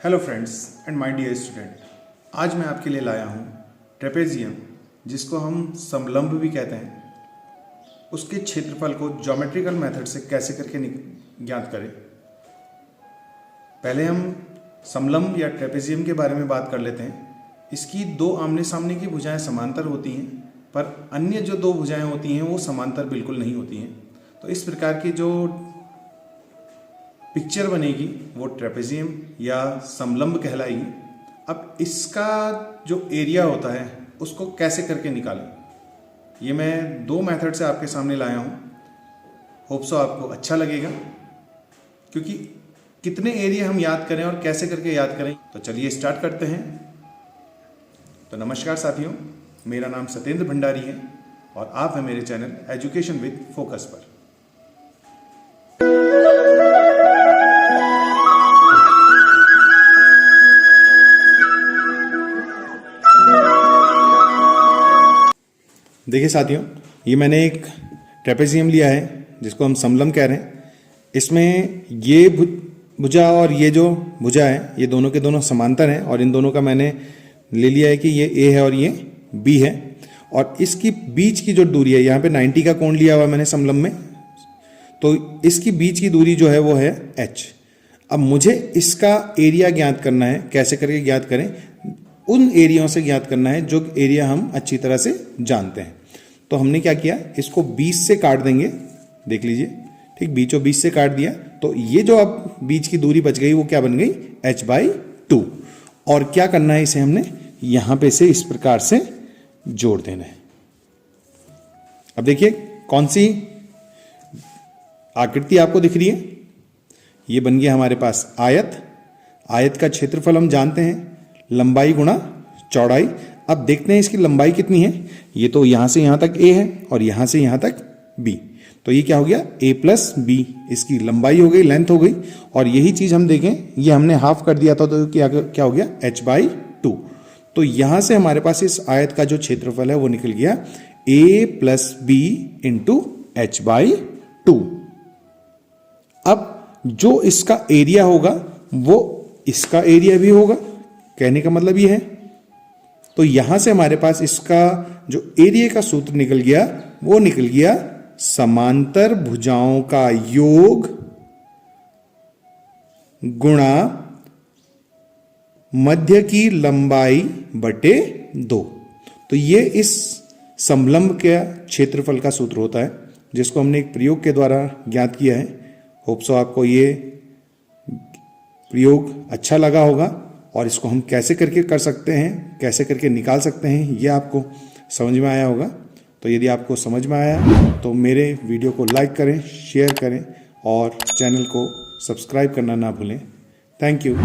Hello friends and my dear student, आज मैं आपके लिए लाया हूँ ट्रेपेजियम, जिसको हम समलंब भी कहते हैं। उसके क्षेत्रफल को ज्योमेट्रिकल मेथड से कैसे करके ज्ञात करें। पहले हम समलंब या ट्रेपेजियम के बारे में बात कर लेते हैं। इसकी दो आमने सामने की भुजाएं समांतर होती हैं, पर अन्य जो दो भुजाएं होती हैं वो समांतर बिल्कुल नहीं होती हैं। तो इस प्रकार की जो पिक्चर बनेगी वो ट्रेपेजियम या समलंब कहलाएगी। अब इसका जो एरिया होता है उसको कैसे करके निकालें, ये मैं दो मेथड से आपके सामने लाया हूँ। होप सो आपको अच्छा लगेगा, क्योंकि कितने एरिया हम याद करें और कैसे करके याद करें। तो चलिए स्टार्ट करते हैं। तो नमस्कार साथियों, मेरा नाम सत्येंद्र भंडारी है और आप हैं मेरे चैनल एजुकेशन विद फोकस पर। देखिए साथियों, ये मैंने एक ट्रेपेजियम लिया है जिसको हम समलंब कह रहे हैं। इसमें ये भुजा और ये जो भुजा है ये दोनों के दोनों समांतर हैं, और इन दोनों का मैंने ले लिया है कि ये ए है और ये बी है। और इसकी बीच की जो दूरी है, यहाँ पे 90 का कोण लिया हुआ मैंने समलंब में, तो इसकी बीच की दूरी जो है वो है एच। अब मुझे इसका एरिया ज्ञात करना है। कैसे करके ज्ञात करें? उन एरियाओं से ज्ञात करना है जो एरिया हम अच्छी तरह से जानते हैं। तो हमने क्या किया, इसको 20 से काट देंगे। देख लीजिए, ठीक, बीचों 20 से काट दिया, तो ये जो अब बीच की दूरी बच गई वो क्या बन गई, h/2। और क्या करना है, इसे हमने यहां पे से इस प्रकार से जोड़ देना है। अब देखिए कौन सी आकृति आपको दिख रही है। ये बन गया हमारे पास आयत। आयत का क्षेत्रफल हम जानते हैं, लंबाई गुणा चौड़ाई। अब देखते हैं इसकी लंबाई कितनी है। ये तो यहां से यहां तक a है और यहां से यहां तक b, तो ये क्या हो गया, a प्लस b। इसकी लंबाई हो गई, लेंथ हो गई। और यही चीज हम देखें, ये हमने हाफ कर दिया था, तो क्या हो गया, h/2। तो यहां से हमारे पास इस आयत का जो क्षेत्रफल है वो निकल गया a plus b into h/2। अब जो इसका एरिया होगा वो इसका एरिया भी होगा। कहने का मतलब ये है, तो यहां से हमारे पास इसका जो एरिया का सूत्र निकल गया वो निकल गया समांतर भुजाओं का योग गुणा मध्य की लंबाई बटे 2। तो ये इस समलंब के क्षेत्रफल का सूत्र होता है, जिसको हमने एक प्रयोग के द्वारा ज्ञात किया है। होप सो आपको ये प्रयोग अच्छा लगा होगा, और इसको हम कैसे करके कर सकते हैं, कैसे करके निकाल सकते हैं, ये आपको समझ में आया होगा। तो यदि आपको समझ में आया तो मेरे वीडियो को लाइक करें, शेयर करें और चैनल को सब्सक्राइब करना ना भूलें। Thank you.